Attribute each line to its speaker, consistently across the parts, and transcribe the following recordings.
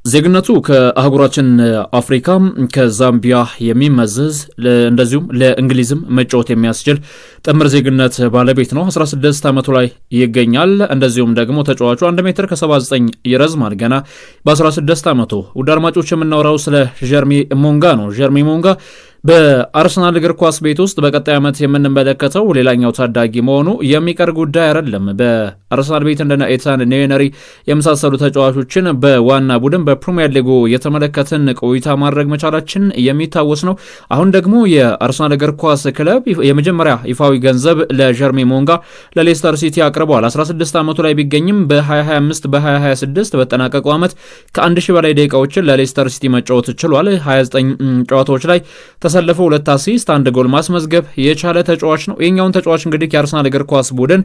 Speaker 1: ዜግነቱ ከአህጉራችን አፍሪካ ከዛምቢያ የሚመዘዝ እንደዚሁም ለእንግሊዝም መጫወት የሚያስችል ጥምር ዜግነት ባለቤት ነው። 16 ዓመቱ ላይ ይገኛል። እንደዚሁም ደግሞ ተጫዋቹ 1 ሜትር ከ79 ይረዝማል ገና በ16 ዓመቱ። ውድ አድማጮች የምናወራው ስለ ጀርሚ ሞንጋ ነው። ጀርሚ ሞንጋ በአርሰናል እግር ኳስ ቤት ውስጥ በቀጣይ ዓመት የምንመለከተው ሌላኛው ታዳጊ መሆኑ የሚቀር ጉዳይ አይደለም። በአርሰናል ቤት እንደነ ኤታን ኔነሪ የመሳሰሉ ተጫዋቾችን በዋና ቡድን በፕሪሚየር ሊጉ የተመለከትን ቆይታ ማድረግ መቻላችን የሚታወስ ነው። አሁን ደግሞ የአርሰናል እግር ኳስ ክለብ የመጀመሪያ ይፋዊ ገንዘብ ለጀርሚ ሞንጋ ለሌስተር ሲቲ አቅርበዋል። 16 ዓመቱ ላይ ቢገኝም በ2025 በ2026 በጠናቀቁ ዓመት ከ1000 በላይ ደቂቃዎችን ለሌስተር ሲቲ መጫወት ችሏል። 29 ጨዋታዎች ላይ ተሰልፈው 2 አሲስት 1 ጎል ማስመዝገብ የቻለ ተጫዋች ነው። የኛውን ተጫዋች እንግዲህ የአርሰናል እግር ኳስ ቡድን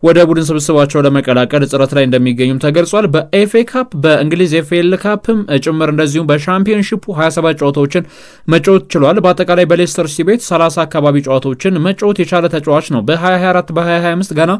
Speaker 1: ወደ ቡድን ስብስባቸው ለመቀላቀል ጥረት ላይ እንደሚገኙም ተገልጿል። በኤፍኤ ካፕ በእንግሊዝ ኤፍኤል ካፕም ጭምር እንደዚሁም በሻምፒዮንሺፑ 27 ጨዋታዎችን መጫወት ችሏል። በአጠቃላይ በሌስተር ሲቲ ቤት 30 አካባቢ ጨዋታዎችን መጫወት የቻለ ተጫዋች ነው። በ2024 በ2025 ገና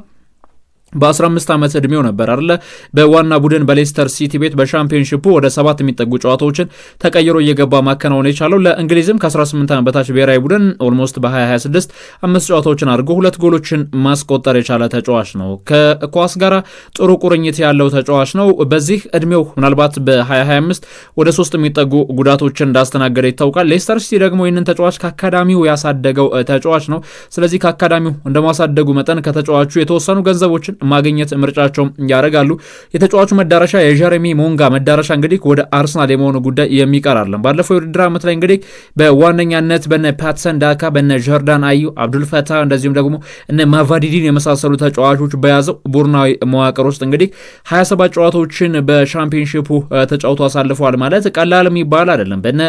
Speaker 1: በ15 ዓመት ዕድሜው ነበር አይደለ በዋና ቡድን በሌስተር ሲቲ ቤት በሻምፒዮንሺፑ ወደ 7 የሚጠጉ ጨዋታዎችን ተቀይሮ እየገባ ማከናወን የቻለው። ለእንግሊዝም ከ18 ዓመት በታች ብሔራዊ ቡድን ኦልሞስት በ2026 5 ጨዋታዎችን አድርጎ 2 ጎሎችን ማስቆጠር የቻለ ተጫዋች ነው። ከኳስ ጋር ጥሩ ቁርኝት ያለው ተጫዋች ነው። በዚህ ዕድሜው ምናልባት በ2025 ወደ 3 የሚጠጉ ጉዳቶችን እንዳስተናገደ ይታወቃል። ሌስተር ሲቲ ደግሞ ይህንን ተጫዋች ከአካዳሚው ያሳደገው ተጫዋች ነው። ስለዚህ ከአካዳሚው እንደማሳደጉ መጠን ከተጫዋቹ የተወሰኑ ገንዘቦችን ማግኘት ምርጫቸው ያደርጋሉ። የተጫዋቹ መዳረሻ የጀረሚ ሞንጋ መዳረሻ እንግዲህ ወደ አርሰናል የመሆኑ ጉዳይ የሚቀር አይደለም። ባለፈው የውድድር ዓመት ላይ እንግዲህ በዋነኛነት በነ ፓትሰን ዳካ በነ ጆርዳን አዩ አብዱልፈታ እንደዚሁም ደግሞ እነ ማቫዲዲን የመሳሰሉ ተጫዋቾች በያዘው ቡድናዊ መዋቅር ውስጥ እንግዲህ 27 ጨዋታዎችን በሻምፒዮንሺፑ ተጫውቶ አሳልፈዋል ማለት ቀላል የሚባል አይደለም። በነ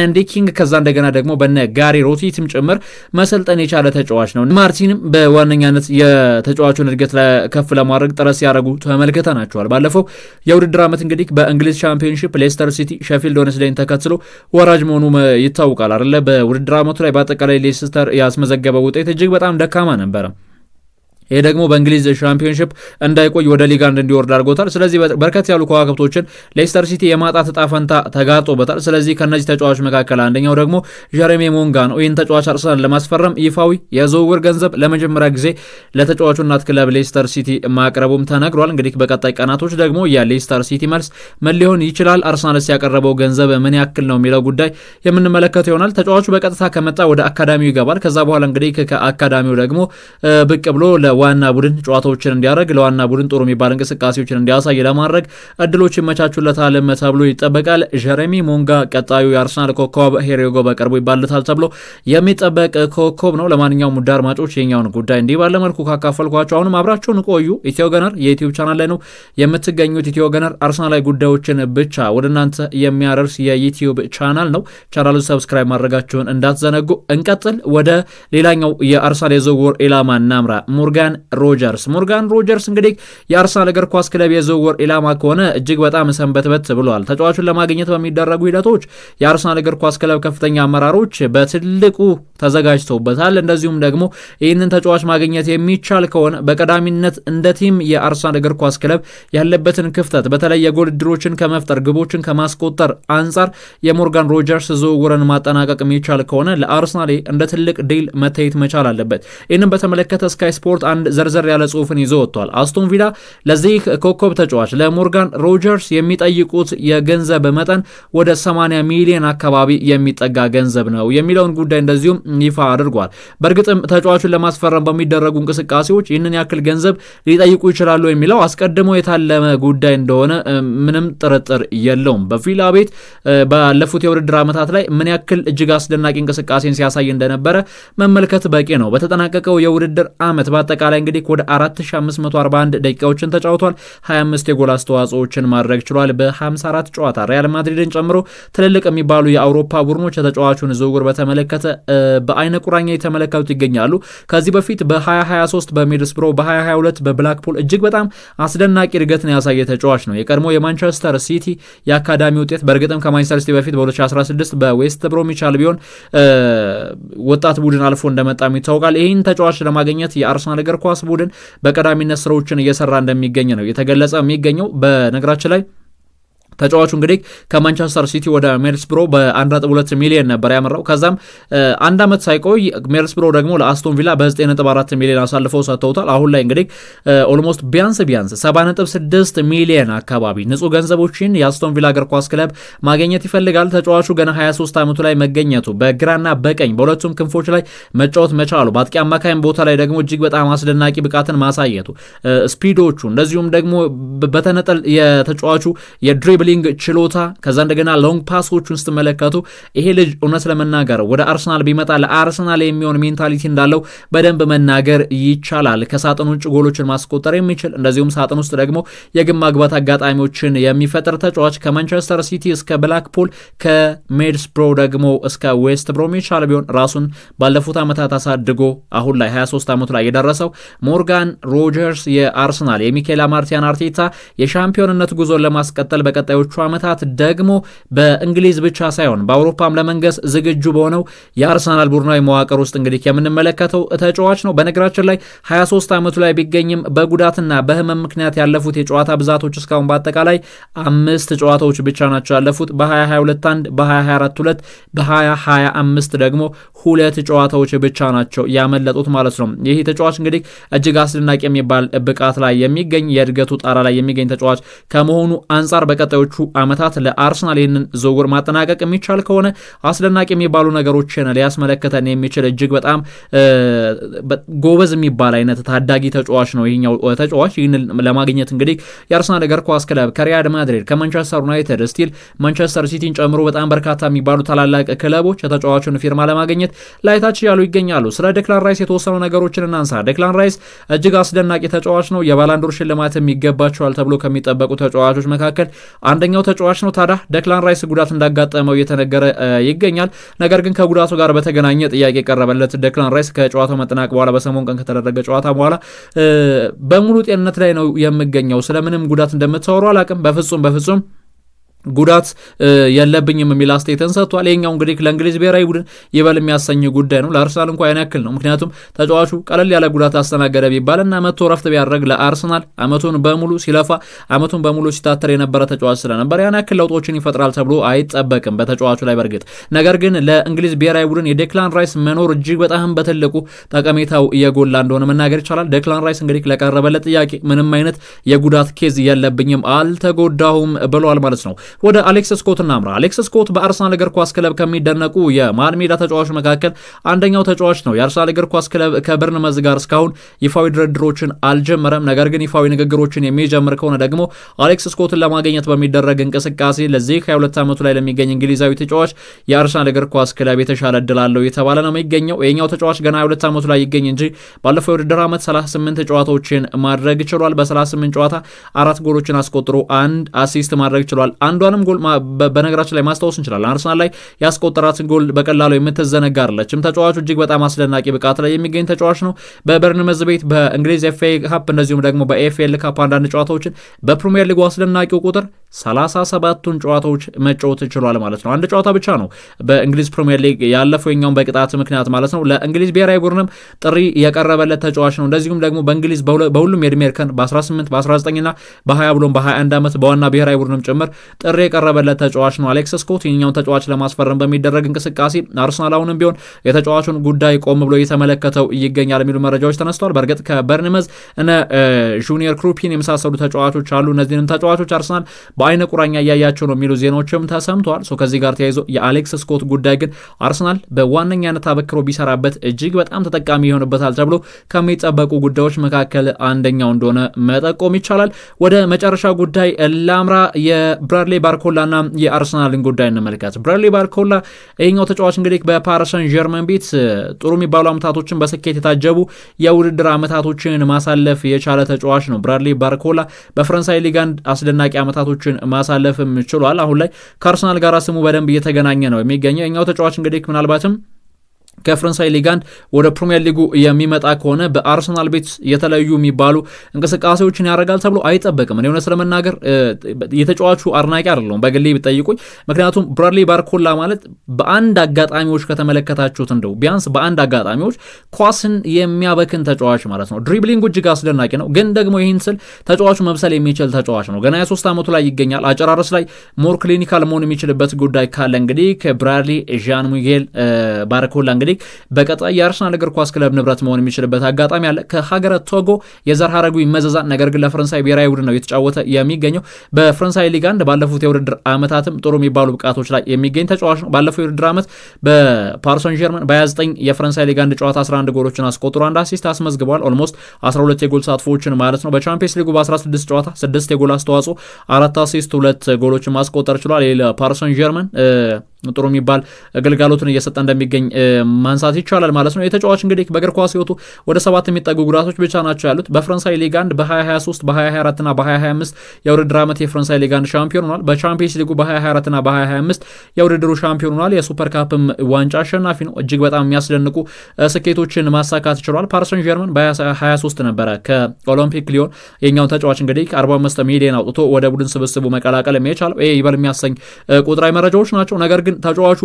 Speaker 1: አንዲ ኪንግ ከዛ እንደገና ደግሞ በነ ጋሪ ሮቲትም ጭምር መሰልጠን የቻለ ተጫዋች ነው። ማርቲንም በዋነኛነት የተጫዋቹን እድገት ከፍ ለማድረግ ጥረት ሲያደርጉ ተመልክተናቸዋል። ባለፈው የውድድር ዓመት እንግዲህ በእንግሊዝ ሻምፒዮንሺፕ ሌስተር ሲቲ ሼፊልድ ዌድነስዴይን ተከትሎ ወራጅ መሆኑ ይታወቃል አይደለ። በውድድር ዓመቱ ላይ በአጠቃላይ ሌስተር ያስመዘገበው ውጤት እጅግ በጣም ደካማ ነበረ። ይሄ ደግሞ በእንግሊዝ ሻምፒዮንሺፕ እንዳይቆይ ወደ ሊጋ እንዲወርድ አድርጎታል። ስለዚህ በርከት ያሉ ከዋክብቶችን ሌስተር ሲቲ የማጣት ዕጣ ፈንታ ተጋርጦበታል። ስለዚህ ከነዚህ ተጫዋቾች መካከል አንደኛው ደግሞ ጀረሚ ሞንጋ ነው። ይህን ተጫዋች አርሰናል ለማስፈረም ይፋዊ የዝውውር ገንዘብ ለመጀመሪያ ጊዜ ለተጫዋቹ እናት ክለብ ሌስተር ሲቲ ማቅረቡም ተነግሯል። እንግዲህ በቀጣይ ቀናቶች ደግሞ የሌስተር ሲቲ መልስ ምን ሊሆን ይችላል፣ አርሰናልስ ያቀረበው ገንዘብ ምን ያክል ነው የሚለው ጉዳይ የምንመለከተው ይሆናል። ተጫዋቹ በቀጥታ ከመጣ ወደ አካዳሚው ይገባል። ከዛ በኋላ እንግዲህ ከአካዳሚው ደግሞ ብቅ ብሎ ዋና ቡድን ጨዋታዎችን እንዲያደርግ ለዋና ቡድን ጥሩ የሚባል እንቅስቃሴዎችን እንዲያሳይ ለማድረግ እድሎች ይመቻቹለታል ተብሎ ይጠበቃል። ጀረሚ ሞንጋ ቀጣዩ የአርሰናል ኮከብ ሄሪጎ በቅርቡ ይባልታል ተብሎ የሚጠበቅ ኮከብ ነው። ለማንኛውም ውድ አድማጮች የኛውን ጉዳይ እንዲህ ባለ መልኩ ካካፈልኳቸው አሁንም አብራችሁን ቆዩ። ኢትዮ ገነር የዩቲዩብ ቻናል ላይ ነው የምትገኙት። ኢትዮ ገነር አርሰናላዊ ጉዳዮችን ብቻ ወደ እናንተ የሚያደርስ የዩቲዩብ ቻናል ነው። ቻናሉን ሰብስክራይብ ማድረጋችሁን እንዳትዘነጉ። እንቀጥል። ወደ ሌላኛው የአርሰናል የዝውውር ኢላማ እናምራ። ሞርጋን ሮጀርስ እንግዲህ የአርሰናል እግር ኳስ ክለብ የዝውውር ኢላማ ከሆነ እጅግ በጣም ሰንበትበት ብለዋል። ተጫዋቹን ለማግኘት በሚደረጉ ሂደቶች የአርሰናል እግር ኳስ ክለብ ከፍተኛ አመራሮች በትልቁ ተዘጋጅተውበታል። እንደዚሁም ደግሞ ይህንን ተጫዋች ማግኘት የሚቻል ከሆነ በቀዳሚነት እንደ ቲም የአርሰናል እግር ኳስ ክለብ ያለበትን ክፍተት በተለይ የጎል ዕድሎችን ከመፍጠር ግቦችን ከማስቆጠር አንጻር የሞርጋን ሮጀርስ ዝውውርን ማጠናቀቅ የሚቻል ከሆነ ለአርሰናል እንደ ትልቅ ዲል መታየት መቻል አለበት። ይህንን በተመለከተ ስካይ ስፖርት አንድ ዘርዘር ያለ ጽሑፍን ይዞ ወጥቷል። አስቶን ቪላ ለዚህ ኮከብ ተጫዋች ለሞርጋን ሮጀርስ የሚጠይቁት የገንዘብ መጠን ወደ 80 ሚሊዮን አካባቢ የሚጠጋ ገንዘብ ነው የሚለውን ጉዳይ እንደዚሁም ይፋ አድርጓል። በእርግጥም ተጫዋቹን ለማስፈረም በሚደረጉ እንቅስቃሴዎች ይህንን ያክል ገንዘብ ሊጠይቁ ይችላሉ የሚለው አስቀድሞ የታለመ ጉዳይ እንደሆነ ምንም ጥርጥር የለውም። በቪላ ቤት ባለፉት የውድድር ዓመታት ላይ ምን ያክል እጅግ አስደናቂ እንቅስቃሴን ሲያሳይ እንደነበረ መመልከት በቂ ነው። በተጠናቀቀው የውድድር ዓመት በአጠቃላይ እንግዲህ ወደ 4541 ደቂቃዎችን ተጫውቷል። 25 የጎል አስተዋጽኦችን ማድረግ ችሏል በ54 ጨዋታ። ሪያል ማድሪድን ጨምሮ ትልልቅ የሚባሉ የአውሮፓ ቡድኖች የተጫዋቹን ዝውውር በተመለከተ በአይነ ቁራኛ የተመለከቱት ይገኛሉ። ከዚህ በፊት በ2023 በሚድልስብሮ በ2022 በብላክፑል እጅግ በጣም አስደናቂ እድገትን ያሳየ ተጫዋች ነው። የቀድሞ የማንቸስተር ሲቲ የአካዳሚ ውጤት በእርግጥም ከማንቸስተር ሲቲ በፊት በ2016 በዌስት ብሮሚች አልቢዮን ወጣት ቡድን አልፎ እንደመጣም ይታወቃል። ይህን ተጫዋች ለማግኘት የአርሰናል እግር ኳስ ቡድን በቀዳሚነት ስራዎችን እየሰራ እንደሚገኝ ነው የተገለጸ የሚገኘው። በነገራችን ላይ ተጫዋቹ እንግዲህ ከማንቸስተር ሲቲ ወደ ሜድልስብሮ በ1.2 ሚሊዮን ነበር ያመራው። ከዛም አንድ ዓመት ሳይቆይ ሜድልስብሮ ደግሞ ለአስቶን ቪላ በ9.4 ሚሊዮን አሳልፈው ሰጥተውታል። አሁን ላይ እንግዲህ ኦልሞስት ቢያንስ 7.6 ሚሊዮን አካባቢ ንጹህ ገንዘቦችን የአስቶን ቪላ እግር ኳስ ክለብ ማግኘት ይፈልጋል። ተጫዋቹ ገና 23 ዓመቱ ላይ መገኘቱ፣ በግራና በቀኝ በሁለቱም ክንፎች ላይ መጫወት መቻሉ፣ በአጥቂ አማካይም ቦታ ላይ ደግሞ እጅግ በጣም አስደናቂ ብቃትን ማሳየቱ፣ ስፒዶቹ እንደዚሁም ደግሞ በተነጠል የተጫዋቹ የድሪብል ችሎታ ከዛ እንደገና ሎንግ ፓሶቹን ስትመለከቱ ይሄ ልጅ እውነት ለመናገር ወደ አርሰናል ቢመጣ ለአርሰናል የሚሆን ሜንታሊቲ እንዳለው በደንብ መናገር ይቻላል። ከሳጥን ውጭ ጎሎችን ማስቆጠር የሚችል እንደዚሁም ሳጥን ውስጥ ደግሞ የግብ ማግባት አጋጣሚዎችን የሚፈጥር ተጫዋች ከማንቸስተር ሲቲ እስከ ብላክፑል ከሜድልስብሮ ደግሞ እስከ ዌስት ብሮሚች አልቢዮን ራሱን ባለፉት ዓመታት አሳድጎ አሁን ላይ 23 ዓመቱ ላይ የደረሰው ሞርጋን ሮጀርስ የአርሰናል የሚኬል ማርቲያን አርቴታ የሻምፒዮንነት ጉዞን ለማስቀጠል በቀጣዮቹ ዓመታት ደግሞ በእንግሊዝ ብቻ ሳይሆን በአውሮፓም ለመንገስ ዝግጁ በሆነው የአርሰናል ቡድናዊ መዋቅር ውስጥ እንግዲህ የምንመለከተው ተጫዋች ነው። በነገራችን ላይ 23 ዓመቱ ላይ ቢገኝም በጉዳትና በህመም ምክንያት ያለፉት የጨዋታ ብዛቶች እስካሁን በአጠቃላይ 5 ጨዋታዎች ብቻ ናቸው ያለፉት። በ2022 1፣ በ2024 2፣ በ2025 ደግሞ 2 ጨዋታዎች ብቻ ናቸው ያመለጡት ማለት ነው። ይህ ተጫዋች እንግዲህ እጅግ አስደናቂ የሚባል ብቃት ላይ የሚገኝ የእድገቱ ጣራ ላይ የሚገኝ ተጫዋች ከመሆኑ አንጻር በቀጣዮቹ ዓመታት ለአርሰናል ይህንን ዝውውር ማጠናቀቅ የሚቻል ከሆነ አስደናቂ የሚባሉ ነገሮችን ሊያስመለክተን የሚችል እጅግ በጣም ጎበዝ የሚባል አይነት ታዳጊ ተጫዋች ነው ይህኛው ተጫዋች። ይህንን ለማግኘት እንግዲህ የአርሰናል እግር ኳስ ክለብ ከሪያል ማድሪድ፣ ከማንቸስተር ዩናይትድ ስቲል ማንቸስተር ሲቲን ጨምሮ በጣም በርካታ የሚባሉ ታላላቅ ክለቦች የተጫዋቹን ፊርማ ለማግኘት ላይታች ያሉ ይገኛሉ። ስለ ዴክላን ራይስ የተወሰኑ ነገሮችን እናንሳ። ዴክላን ራይስ እጅግ አስደናቂ ተጫዋች ነው። የባላንዶር ሽልማት የሚገባቸዋል ተብሎ ከሚጠበቁ ተጫዋቾች መካከል አንደኛው ተጫዋች ነው። ታዲያ ዴክላን ራይስ ጉዳት እንዳጋጠመው እየተነገረ ይገኛል። ነገር ግን ከጉዳቱ ጋር በተገናኘ ጥያቄ ቀረበለት። ዴክላን ራይስ ከጨዋታው መጠናቅ በኋላ በሰሞኑ ቀን ከተደረገ ጨዋታ በኋላ በሙሉ ጤንነት ላይ ነው የምገኘው፣ ስለምንም ጉዳት እንደምታወሩ አላቅም፣ በፍጹም ጉዳት የለብኝም የሚል አስተያየትን ሰጥቷል። ይሄኛው እንግዲህ ለእንግሊዝ ብሔራዊ ቡድን ይበል የሚያሰኝ ጉዳይ ነው። ለአርሰናል እንኳን ያን ያክል ነው። ምክንያቱም ተጫዋቹ ቀለል ያለ ጉዳት አስተናገደ ቢባልና መጥቶ ረፍት ቢያደርግ ለአርሰናል አመቱን በሙሉ ሲለፋ አመቱን በሙሉ ሲታተር የነበረ ተጫዋች ስለነበር ያን ያክል ለውጦችን ይፈጥራል ተብሎ አይጠበቅም በተጫዋቹ ላይ በርግጥ። ነገር ግን ለእንግሊዝ ብሔራዊ ቡድን የዴክላን ራይስ መኖር እጅግ በጣም በትልቁ ጠቀሜታው የጎላ እንደሆነ መናገር ይቻላል። ዴክላን ራይስ እንግዲህ ለቀረበለት ጥያቄ ምንም አይነት የጉዳት ኬዝ የለብኝም፣ አልተጎዳሁም ብሏል ማለት ነው። ወደ አሌክስ ስኮት እናምራ። አሌክስ ስኮት በአርሰናል እግር ኳስ ክለብ ከሚደነቁ የመሃል ሜዳ ተጫዋቾች መካከል አንደኛው ተጫዋች ነው። የአርሰናል እግር ኳስ ክለብ ከበርንመዝ ጋር እስካሁን ይፋዊ ድርድሮችን አልጀመረም። ነገር ግን ይፋዊ ንግግሮችን የሚጀምር ከሆነ ደግሞ አሌክስ ስኮትን ለማግኘት በሚደረግ እንቅስቃሴ ለዚህ 22 ዓመቱ ላይ ለሚገኝ እንግሊዛዊ ተጫዋች የአርሰናል እግር ኳስ ክለብ የተሻለ እድል አለው የተባለ ነው የሚገኘው። ይሄኛው ተጫዋች ገና 22 ዓመቱ ላይ ይገኝ እንጂ ባለፈው የውድድር ዓመት 38 ጨዋታዎችን ማድረግ ችሏል። በ38 ጨዋታ 4 ጎሎችን አስቆጥሮ 1 አሲስት ማድረግ ችሏል። አንዷንም ጎል በነገራችን ላይ ማስታወስ እንችላለን። አርሰናል ላይ ያስቆጠራትን ጎል በቀላሉ የምትዘነጋ አይደለችም። ተጫዋቹ እጅግ በጣም አስደናቂ ብቃት ላይ የሚገኝ ተጫዋች ነው። በበርንመዝ ቤት በእንግሊዝ ኤፍኤ ካፕ እንደዚሁም ደግሞ በኤፍኤል ካፕ አንዳንድ ጨዋታዎችን በፕሪሚየር ሊጉ አስደናቂው ቁጥር 37ቱን ጨዋታዎች መጫወት ችሏል ማለት ነው። አንድ ጨዋታ ብቻ ነው በእንግሊዝ ፕሪሚየር ሊግ ያለፈው የኛውን በቅጣት ምክንያት ማለት ነው። ለእንግሊዝ ብሔራዊ ቡድንም ጥሪ የቀረበለት ተጫዋች ነው። እንደዚሁም ደግሞ በእንግሊዝ በሁሉም የዕድሜ እርከን በ18 በ19 እና በ20 ብሎም በ21 ዓመት በዋና ብሔራዊ ቡድንም ጭምር ጥሪ የቀረበለት ተጫዋች ነው አሌክስ ስኮት። ይህኛውን ተጫዋች ለማስፈረም በሚደረግ እንቅስቃሴ አርሰናል አሁንም ቢሆን የተጫዋቹን ጉዳይ ቆም ብሎ እየተመለከተው ይገኛል የሚሉ መረጃዎች ተነስተዋል። በእርግጥ ከበርንመዝ እነ ጁኒየር ክሩፒን የመሳሰሉ ተጫዋቾች አሉ። እነዚህንም ተጫዋቾች አርሰናል በአይነ ቁራኛ እያያቸው ነው የሚሉ ዜናዎችም ተሰምተዋል። ከዚህ ጋር ተያይዞ የአሌክስ ስኮት ጉዳይ ግን አርሰናል በዋነኛነት አበክሮ ቢሰራበት እጅግ በጣም ተጠቃሚ ይሆንበታል ተብሎ ከሚጠበቁ ጉዳዮች መካከል አንደኛው እንደሆነ መጠቆም ይቻላል። ወደ መጨረሻ ጉዳይ ላምራ። የብራድሊ ባርኮላና የአርሰናልን ጉዳይ እንመልከት። ብራድሊ ባርኮላ ይህኛው ተጫዋች እንግዲህ በፓሪስ ሰን ዠርመን ቤት ጥሩ የሚባሉ ዓመታቶችን በስኬት የታጀቡ የውድድር ዓመታቶችን ማሳለፍ የቻለ ተጫዋች ነው። ብራድሊ ባርኮላ በፈረንሳይ ሊግ አንድ አስደናቂ ዓመታቶችን ማሳለፍም ችሏል። አሁን ላይ ከአርሰናል ጋር ስሙ በደንብ እየተገናኘ ነው የሚገኘው። የኛው ተጫዋች እንግዲህ ምናልባትም ከፍረንሳይ ሊግ 1 ወደ ፕሪሚየር ሊጉ የሚመጣ ከሆነ በአርሰናል ቤት የተለያዩ የሚባሉ እንቅስቃሴዎችን ያደርጋል ተብሎ አይጠበቅም። እኔ እውነት ለመናገር የተጫዋቹ አድናቂ አይደለሁም በግሌ ቢጠይቁኝ። ምክንያቱም ብራድሊ ባርኮላ ማለት በአንድ አጋጣሚዎች ከተመለከታችሁት እንደው ቢያንስ በአንድ አጋጣሚዎች ኳስን የሚያበክን ተጫዋች ማለት ነው። ድሪብሊንጉ እጅግ አስደናቂ ነው፣ ግን ደግሞ ይህን ስል ተጫዋቹ መብሰል የሚችል ተጫዋች ነው። ገና የ3 ዓመቱ ላይ ይገኛል። አጨራረስ ላይ ሞር ክሊኒካል መሆን የሚችልበት ጉዳይ ካለ እንግዲህ ከብራድሊ ዣን ሚጌል ባርኮላ እንግዲህ በቀጣይ የአርሰናል እግር ኳስ ክለብ ንብረት መሆን የሚችልበት አጋጣሚ አለ። ከሀገረ ቶጎ የዘር ሐረጉ ይመዘዛል። ነገር ግን ለፈረንሳይ ብሔራዊ ቡድን ነው የተጫወተ የሚገኘው። በፈረንሳይ ሊግ 1 ባለፉት የውድድር ዓመታትም ጥሩ የሚባሉ ብቃቶች ላይ የሚገኝ ተጫዋች ነው። ባለፈው የውድድር ዓመት በፓሪስ ሰን ዠርመን በ29 የፈረንሳይ ሊግ 1 ጨዋታ 11 ጎሎችን አስቆጥሮ 1 አሲስት አስመዝግቧል። ኦልሞስት 12 የጎል ተሳትፎችን ማለት ነው። በቻምፒየንስ ሊጉ በ16 ጨዋታ 6 የጎል አስተዋጽኦ 4 አሲስት 2 ጎሎችን ማስቆጠር ችሏል። ለፓሪስ ሰን ዠርመን ጥሩ የሚባል አገልግሎትን እየሰጠ እንደሚገኝ ማንሳት ይቻላል ማለት ነው። የተጫዋች እንግዲህ በእግር ኳስ ህይወቱ ወደ 7 የሚጠጉ ጉዳቶች ብቻ ናቸው ያሉት። በፈረንሳይ ሊግ 1 በ2023 በ2024 እና በ2025 የውድድር ዓመት የፈረንሳይ ሊግ 1 ሻምፒዮን ሆኗል። በቻምፒየንስ ሊጉ በ2024 እና በ2025 የውድድሩ ሻምፒዮን ሆኗል። የሱፐር ካፕም ዋንጫ አሸናፊ ነው። እጅግ በጣም የሚያስደንቁ ስኬቶችን ማሳካት ችሏል። ፓሪስ ሰን ዠርመን በ2023 ነበረ ከኦሎምፒክ ሊዮን የኛውን ተጫዋች እንግዲህ 45 ሚሊዮን አውጥቶ ወደ ቡድን ስብስቡ መቀላቀል የቻለው ይሄ ይበል የሚያሰኝ ቁጥራዊ መረጃዎች ናቸው። ነገር ግን ተጫዋቹ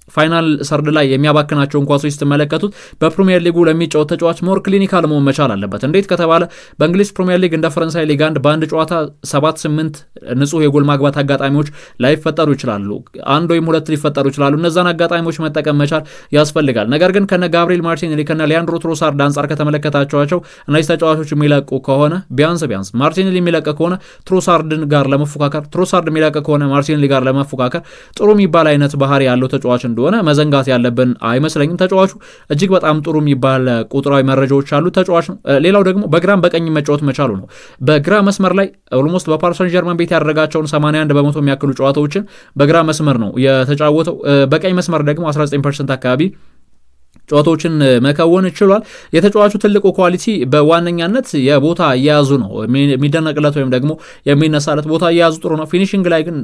Speaker 1: ፋይናል ሰርድ ላይ የሚያባክናቸውን ኳሶች ስትመለከቱት በፕሪሚየር ሊጉ ለሚጫወት ተጫዋች ሞር ክሊኒካል መሆን መቻል አለበት። እንዴት ከተባለ በእንግሊዝ ፕሪሚየር ሊግ እንደ ፈረንሳይ ሊግ 1 በአንድ ጨዋታ 7-8 ንጹህ የጎል ማግባት አጋጣሚዎች ላይፈጠሩ ይችላሉ። 1 ወይም 2 ሊፈጠሩ ይችላሉ። እነዛን አጋጣሚዎች መጠቀም መቻል ያስፈልጋል። ነገር ግን ከነ ጋብሪኤል ማርቲኔሊ ከነ ሊያንድሮ ትሮሳርድ አንጻር ከተመለከታቸዋቸው እነዚህ ተጫዋቾች የሚለቁ ከሆነ ቢያንስ ማርቲኔሊ የሚለቅ ከሆነ ትሮሳርድን ጋር ለመፎካከር፣ ትሮሳርድ የሚለቅ ከሆነ ማርቲኔሊ ጋር ለመፎካከር ጥሩ የሚባል አይነት ባህሪ ያለው ተጫዋች እንደሆነ መዘንጋት ያለብን አይመስለኝም። ተጫዋቹ እጅግ በጣም ጥሩ የሚባል ቁጥራዊ መረጃዎች ያሉ ተጫዋች ነው። ሌላው ደግሞ በግራም በቀኝ መጫወት መቻሉ ነው። በግራ መስመር ላይ ኦልሞስት በፓሪስ ሰን ዠርመን ቤት ያደረጋቸውን 81 በመቶ የሚያክሉ ጨዋታዎችን በግራ መስመር ነው የተጫወተው። በቀኝ መስመር ደግሞ 19% አካባቢ ጨዋታዎችን መከወን ችሏል። የተጫዋቹ ትልቁ ኳሊቲ በዋነኛነት የቦታ አያያዙ ነው የሚደነቅለት ወይም ደግሞ የሚነሳለት ቦታ አያያዙ ጥሩ ነው። ፊኒሽንግ ላይ ግን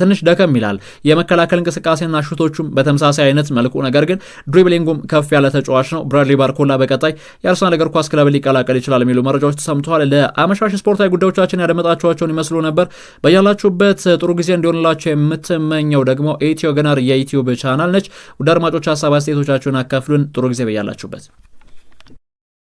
Speaker 1: ትንሽ ደከም ይላል። የመከላከል እንቅስቃሴና ሹቶቹም በተመሳሳይ አይነት መልኩ፣ ነገር ግን ድሪብሊንጉም ከፍ ያለ ተጫዋች ነው። ብራድሊ ባርኮላ በቀጣይ የአርሰናል እግር ኳስ ክለብ ሊቀላቀል ይችላል የሚሉ መረጃዎች ተሰምተዋል። ለአመሻሽ ስፖርታዊ ጉዳዮቻችን ያደመጣችኋቸውን ይመስሉ ነበር። በያላችሁበት ጥሩ ጊዜ እንዲሆንላቸው የምትመኘው ደግሞ ኢትዮ ገነር የዩቲዩብ ቻናል ነች። ውድ አድማጮች ሀሳብ አስተያየቶቻችሁን አካፍሉ። ጥሩ ጊዜ በያላችሁበት